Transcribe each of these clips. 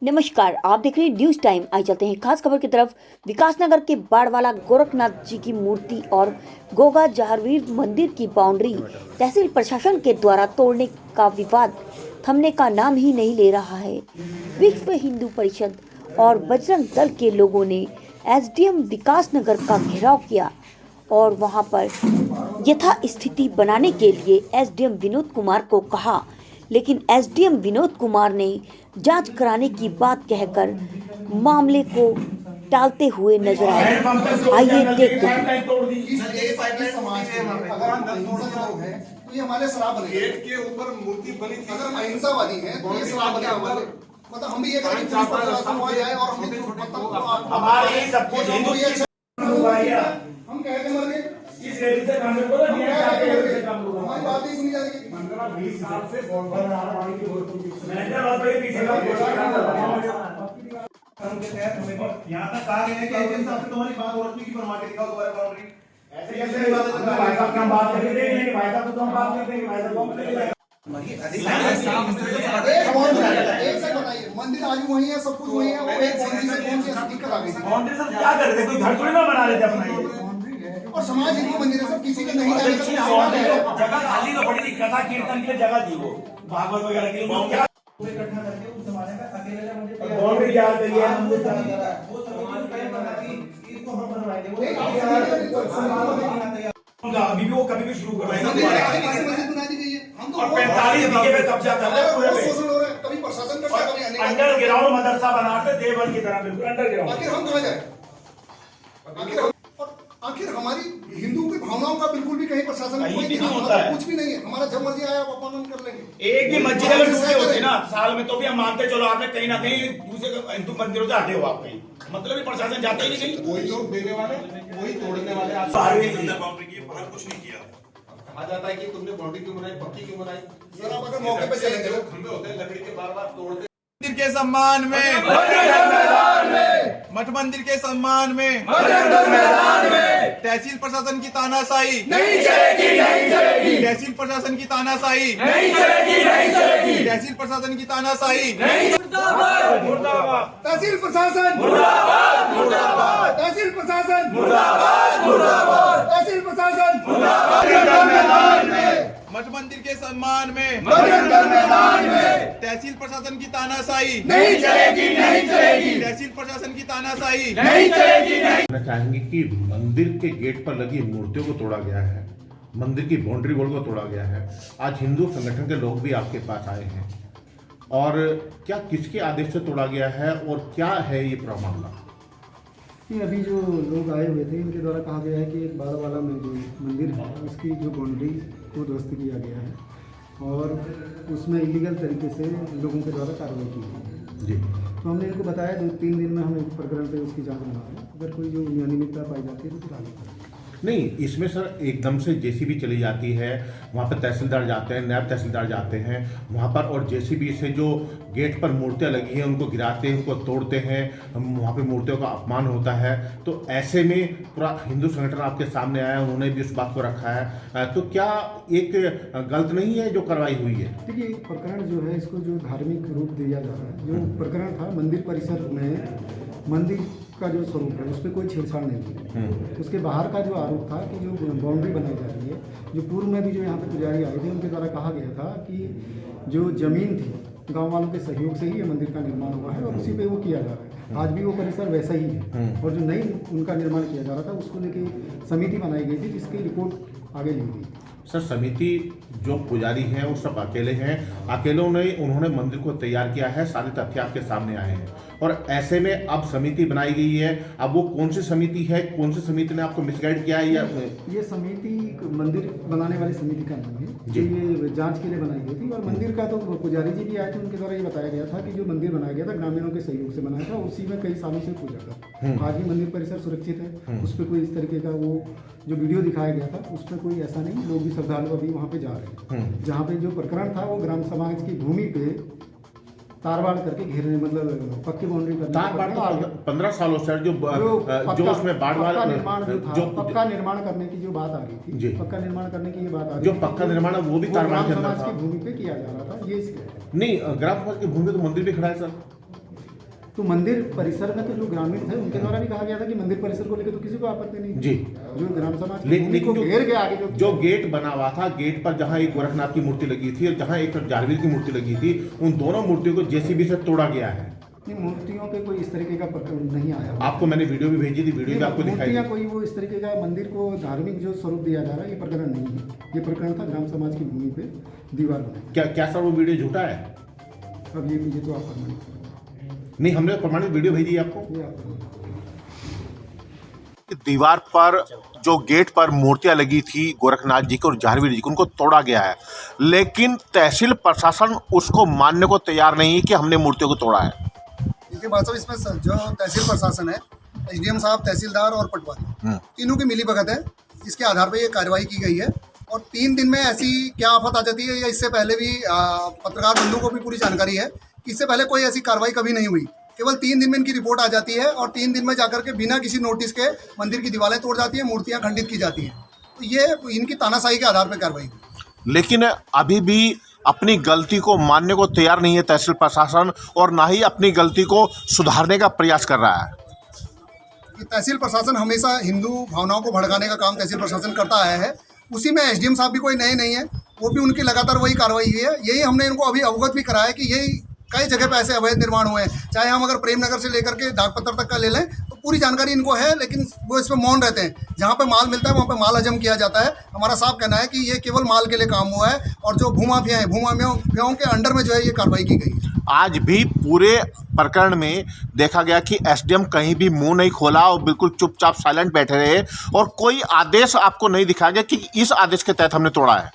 नमस्कार, आप देख रहे हैं न्यूज टाइम। आइए चलते हैं खास खबर की तरफ। विकासनगर के बाड़वाला गोरखनाथ जी की मूर्ति और गोगा जहारवीर मंदिर की बाउंड्री तहसील प्रशासन के द्वारा तोड़ने का विवाद थमने का नाम ही नहीं ले रहा है। विश्व हिंदू परिषद और बजरंग दल के लोगों ने एसडीएम विकासनगर का घेराव किया और वहां पर यथास्थिति बनाने के लिए एसडीएम विनोद कुमार को कहा, लेकिन एसडीएम विनोद कुमार ने जांच कराने की बात कहकर मामले को टालते हुए नजर आए। आइए देखते हैं। अगर हम तो ये हमारे शराब बने गेट के ऊपर मूर्ति बनी थी। अगर हम अहिंसावादी हैं तो ये शराब बने हमारे, मतलब हम भी ये करें कि पुलिस जाए और हमारे ही सब कुछ हिंदू हम कहते मर गए इस लेडी से काम करो, हमारी बात नहीं सुनी जाएगी। 15-20 साल से बोल रहा पानी की बोतल मैंने बात पे पीछे का हम के तहत हमें यहां तक कहा गया है कि एजेंट साहब से तुम्हारी बात और की बनवा के दिखाओ दोबारा बाउंड्री। ऐसे कैसे बात है भाई साहब, हम बात करके देंगे भाई साहब, तो हम बात करते हैं भाई साहब हम एक से बताइए, मंदिर आज वही है, सब कुछ वही है, वो एक बाउंड्री से कौन सी दिक्कत आ गई? बाउंड्री सब क्या कर रहे थे? कोई घर थोड़ी ना बना रहे थे अपना, ये और समाज हिंदू मंदिर है, सब किसी के नहीं जाने का जगह खाली तो पड़ी थी, कथा कीर्तन के लिए जगह दी, वो भागवत वगैरह के लिए क्या इकट्ठा करके उस जमाने का अकेले मंदिर बाउंड्री याद करिए, मंदिर वो समाज का बना थी, इसको हम बनवाएंगे। अभी भी वो कभी भी शुरू करवाएंगे। मस्जिद बना दी गई है, हम तो 45 बीघे पे कब्जा कर रहे हैं पूरे पे। कभी प्रशासन का कभी अंडरग्राउंड मदरसा बनाते देवल की तरह, बिल्कुल अंडरग्राउंड। आखिर हम कहां जाए? आखिर हमारी हिंदुओं की भावनाओं का बिल्कुल भी कहीं प्रशासन में कोई ध्यान होता है? कुछ भी नहीं है, हमारा जब मर्जी आया आप अपमान कर लेंगे। एक भी मस्जिद अगर टूटी होती ना साल में तो भी हम मानते, चलो आपने कहीं ना कहीं दूसरे हिंदू मंदिरों से हटे हो आप कहीं, मतलब ही प्रशासन जाता ही नहीं कहीं। वही लोग देने वाले वही तोड़ने वाले। आप बाउंड्री की बाहर कुछ नहीं किया, कहा जाता है कि तुमने बाउंड्री क्यों बनाई, पक्की क्यों बनाई? सर आप अगर मौके पे चले गए, खंभे होते हैं लकड़ी के, बार बार तोड़ते। मंदिर के सम्मान में मठ मंदिर के सम्मान में तहसील प्रशासन की तानाशाही नहीं चलेगी, नहीं चलेगी। तहसील प्रशासन की तानाशाही नहीं चलेगी, नहीं चलेगी। तहसील प्रशासन की तानाशाही नहीं। मुर्दाबाद मुर्दाबाद तहसील प्रशासन, मुर्दाबाद मुर्दाबाद तहसील प्रशासन, मुर्दाबाद मुर्दाबाद तहसील प्रशासन, मुर्दाबाद। मठ मंदिर के सम्मान में मैदान में तहसील प्रशासन की तानाशाही नहीं चलेगी, नहीं चलेगी। तहसील प्रशासन की तानाशाही नहीं चलेगी, नहीं। मैं चाहेंगे कि मंदिर के गेट पर लगी मूर्तियों को तोड़ा गया है, मंदिर की बाउंड्री वॉल को तोड़ा गया है। आज हिंदू संगठन के लोग भी आपके पास आए हैं, और क्या किसके आदेश से तोड़ा गया है और क्या है ये पूरा मामला? अभी जो लोग आए हुए थे इनके द्वारा कहा गया है कि एक बाड़वाला में जो मंदिर है उसकी जो बाउंड्री को ध्वस्त किया गया है और उसमें इलीगल तरीके से लोगों के द्वारा कार्रवाई की गई है जी। तो हमने इनको बताया 2-3 दिन में हम एक प्रकरण पे उसकी जांच बना रहे हैं, अगर कोई जो अनियमितता पाई जाती है तो फिर आगे करेंगे। नहीं, इसमें सर एकदम से जेसीबी चली जाती है, वहाँ पर तहसीलदार जाते हैं, नायब तहसीलदार जाते हैं वहाँ पर, और जेसीबी से जो गेट पर मूर्तियाँ लगी हैं उनको गिराते हैं, उनको तोड़ते हैं, वहाँ पे मूर्तियों का अपमान होता है। तो ऐसे में पूरा हिंदू संगठन आपके सामने आया, उन्होंने भी उस बात को रखा है, तो क्या एक गलत नहीं है जो कार्रवाई हुई है? देखिए, प्रकरण जो है इसको जो धार्मिक रूप दिया जा रहा है, जो प्रकरण था मंदिर परिसर में मंदिर का जो स्वरूप है उस पर कोई छेड़छाड़ नहीं की। उसके बाहर का जो आरोप था कि जो बाउंड्री बनाई जा रही है, जो पूर्व में भी जो यहाँ पे पुजारी आए थे उनके द्वारा कहा गया था कि जो जमीन थी गांव वालों के सहयोग से ही ये मंदिर का निर्माण हुआ है और उसी पे वो किया जा रहा है। आज भी वो परिसर वैसा ही है, और जो नई उनका निर्माण किया जा रहा था उसको लेके समिति बनाई गई थी जिसकी रिपोर्ट आगे ली गई। सर, समिति जो पुजारी हैं वो सब अकेले हैं, अकेलों ने उन्होंने मंदिर को तैयार किया है, सारे तथ्य आपके सामने आए हैं, और ऐसे में अब समिति बनाई गई है। अब वो कौन सी समिति है, कौन सी समिति ने आपको मिसगाइड किया है? या ये समिति मंदिर बनाने वाली समिति का नाम है, जो ये जांच के लिए बनाई गई थी। और मंदिर का तो पुजारी जी भी आए थे, उनके द्वारा ये बताया गया था कि जो मंदिर बनाया गया था ग्रामीणों के सहयोग से बनाया था, उसी में कई सालों से पूजा था। आज भी मंदिर परिसर सुरक्षित है, उस पर कोई इस तरीके का वो जो वीडियो दिखाया गया था उस पर कोई ऐसा नहीं, लोग भी श्रद्धालु अभी वहाँ पे जा रहे हैं। जहाँ पे जो प्रकरण था वो ग्राम समाज की भूमि पे तार बाड़ करके घेरने, मतलब पक्की बाउंड्री करने। तार बाड़ तो 15 सालों से जो उसमें बाढ़ वाला निर्माण जो था, पक्का निर्माण करने की जो बात आ रही जी। थी, पक्का निर्माण करने की ये बात आ रही जो थी, पक्का निर्माण है वो भी तार बाड़ के अंदर समाज था। की भूमि पे किया जा रहा था, ये इसके नहीं, ग्राम समाज की भूमि तो मंदिर भी खड़ा है सर। तो मंदिर परिसर में तो जो ग्रामीण थे उनके द्वारा भी कहा गया था कि मंदिर परिसर को लेकर तो किसी को आपत्ति नहीं जी। जो ग्राम समाज की लेकिन भूमि को घेर के आगे जो गेट बना हुआ था, गेट पर जहां एक गोरखनाथ की मूर्ति लगी थी और जहां एक जारवीर की मूर्ति लगी थी, उन दोनों मूर्तियों को जेसीबी से तोड़ा गया है। नहीं, मूर्तियों पे कोई इस तरीके का प्रकरण नहीं आया। आपको मैंने वीडियो भी भेजी थी, वीडियो में आपको दिखाई मूर्तियाँ कोई वो इस तरीके का मंदिर को धार्मिक जो स्वरूप दिया जा रहा है, ये प्रकरण नहीं है। ये प्रकरण था ग्राम समाज की भूमि पे दीवार बनाई। क्या सर वो वीडियो झूठा है? अब ये तो आप प्रमाणित करो। नहीं, हमने प्रमाणित वीडियो भेजी है आपको। ये आप प्रमाणित करो। दीवार पर जो गेट पर मूर्तियां लगी थी गोरखनाथ जी की और जारवीर जी की, उनको तोड़ा गया है, लेकिन तहसील प्रशासन उसको मानने को तैयार नहीं है कि हमने मूर्तियों को तोड़ा है। देखिए बात साहब, इसमें जो तहसील प्रशासन है, एसडीएम साहब, तहसीलदार और पटवारी, तीनों की मिलीभगत है। इसके आधार पर ये कार्रवाई की गई है और 3 दिन में ऐसी क्या आफत आ जाती है, या इससे पहले भी पत्रकार बंधुओं को भी पूरी जानकारी है कि इससे पहले कोई ऐसी कार्रवाई कभी नहीं हुई। केवल 3 दिन में इनकी रिपोर्ट आ जाती है और 3 दिन में जाकर के बिना किसी नोटिस के मंदिर की दीवारें तोड़ जाती है, मूर्तियाँ खंडित की जाती हैं। तो ये इनकी तानाशाही के आधार पर कार्रवाई हुई। लेकिन अभी भी अपनी गलती को मानने को तैयार नहीं है तहसील प्रशासन, और ना ही अपनी गलती को सुधारने का प्रयास कर रहा है। कि तहसील प्रशासन हमेशा हिंदू भावनाओं को भड़काने का काम तहसील प्रशासन करता आया है। उसी में एसडीएम साहब भी कोई नए नहीं है, वो भी उनकी लगातार वही कार्रवाई हुई है। यही हमने इनको अभी अवगत भी कराया कि यही कई जगह पे ऐसे अवैध निर्माण हुए हैं। चाहे हम अगर प्रेमनगर से लेकर के डाकपत्र तक का ले लें तो पूरी जानकारी इनको है, लेकिन वो इस पर मौन रहते हैं। जहाँ पे माल मिलता है वहाँ पे माल हजम किया जाता है। हमारा साफ कहना है कि ये केवल माल के लिए काम हुआ है और जो भूमाफिया हैं, भूमाफियाओं के अंडर में जो है ये कार्रवाई की गई। आज भी पूरे प्रकरण में देखा गया कि एसडीएम कहीं भी मुंह नहीं खोला और बिल्कुल चुपचाप साइलेंट बैठे रहे, और कोई आदेश आपको नहीं दिखाया गया कि इस आदेश के तहत हमने तोड़ा है।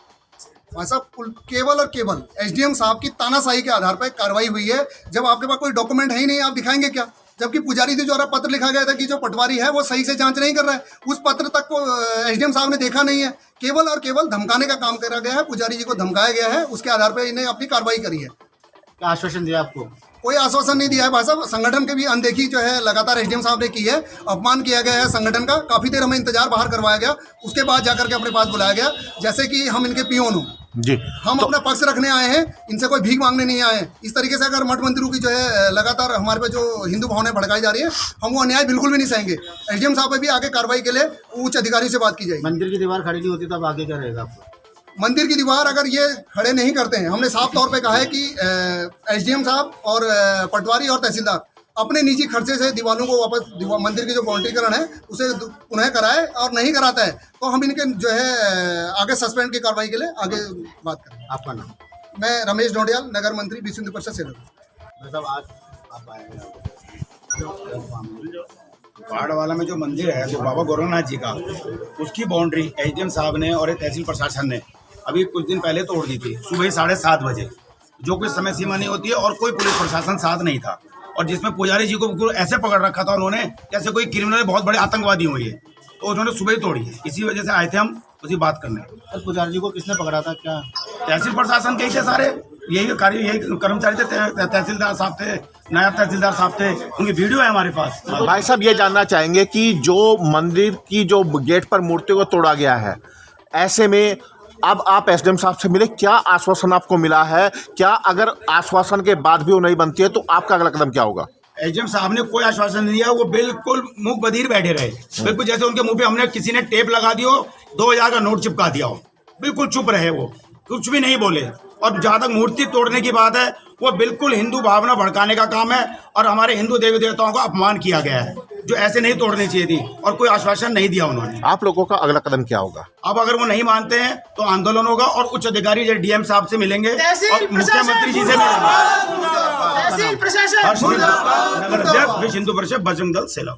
भाई साहब, केवल और केवल एसडीएम साहब की तानाशाही के आधार पर कार्रवाई हुई है। जब आपके पास कोई डॉक्यूमेंट है ही नहीं, आप दिखाएंगे क्या? जबकि पुजारी जी द्वारा पत्र लिखा गया था कि जो पटवारी है वो सही से जांच नहीं कर रहा है, उस पत्र तक को एसडीएम साहब ने देखा नहीं है। केवल और केवल धमकाने का काम करा गया है, पुजारी जी को धमकाया गया है, उसके आधार पर इन्हें अपनी कार्रवाई करी है। क्या आश्वासन दिया आपको? कोई आश्वासन नहीं दिया है भाई साहब। संगठन के भी अनदेखी जो है लगातार एसडीएम साहब ने की है, अपमान किया गया है संगठन का। काफ़ी देर हमें इंतजार बाहर करवाया गया, उसके बाद जाकर के अपने पास बुलाया गया, जैसे कि हम इनके पियोन हो जी। हम अपना पक्ष रखने आए हैं, इनसे कोई भीख मांगने नहीं आए हैं। इस तरीके से अगर मठ मंदिरों की जो है लगातार हमारे पे जो हिंदू भावनाएं भड़काई जा रही है, हम वो अन्याय बिल्कुल भी नहीं सहेंगे। एसडीएम साहब पे भी आगे कार्रवाई के लिए उच्च अधिकारियों से बात की जाएगी। मंदिर की दीवार खड़ी नहीं होती तो अब आगे क्या रहेगा आपको? मंदिर की दीवार अगर ये खड़े नहीं करते हैं, हमने साफ तौर पे कहा है कि एसडीएम साहब और पटवारी और तहसीलदार अपने निजी खर्चे से दीवारों को वापस मंदिर की जो बाउंड्रीकरण है उसे पुनः कराए, और नहीं कराता है तो हम इनके जो है आगे सस्पेंड की कार्रवाई के लिए आगे बात करें। आपका नाम? मैं रमेश डोडियाल, नगर मंत्री, विश्व हिंदू परिषद सेलर। मतलब आज आप आए हैं बाढ़ वाला में जो मंदिर है जो बाबा गोरखनाथ जी का, उसकी बाउंड्री एसडीएम साहब ने और तहसील प्रशासन ने अभी कुछ दिन पहले तोड़ दी थी, सुबह 7:30 बजे, जो कोई समय सीमा नहीं होती है और कोई पुलिस प्रशासन साथ नहीं था, और जिसमें पुजारी जी को ऐसे पकड़ रखा था उन्होंने जैसे कोई क्रिमिनल बहुत बड़े आतंकवादी हुए है, तो उन्होंने सुबह ही तोड़ी है। इसी वजह से आए थे हम उसी बात करने। तो पुजारी जी को किसने पकड़ा था? क्या तहसील प्रशासन के ही थे सारे, यही कर्मचारी थे, तहसीलदार साहब थे, नायब तहसीलदार साहब थे, उनकी वीडियो है हमारे पास। भाई साहब, ये जानना चाहेंगे कि जो मंदिर की जो गेट पर मूर्ति को तोड़ा गया है, ऐसे में अब आप एसडीएम साहब से मिले, क्या आश्वासन आपको मिला है? क्या अगर आश्वासन के बाद भी वो नहीं बनती है तो आपका अगला कदम क्या होगा? एसडीएम साहब ने कोई आश्वासन नहीं दिया, वो बिल्कुल मुंह बधिर बैठे रहे, बिल्कुल जैसे उनके मुंह पे हमने किसी ने टेप लगा दी हो, 2000 का नोट चिपका दिया हो, बिल्कुल चुप रहे, वो कुछ भी नहीं बोले। और जहाँ तक मूर्ति तोड़ने की बात है, वो बिल्कुल हिंदू भावना भड़काने का काम है और हमारे हिंदू देवी देवताओं का अपमान किया गया है, जो ऐसे नहीं तोड़नी चाहिए थी, और कोई आश्वासन नहीं दिया उन्होंने। आप लोगों का अगला कदम क्या होगा? अब अगर वो नहीं मानते हैं तो आंदोलन होगा और उच्च अधिकारी जैसे डीएम साहब से मिलेंगे और मुख्यमंत्री जी से मिलेंगे। नगर अध्यक्ष विश्व हिंदू परिषद बजरंग दल सेला।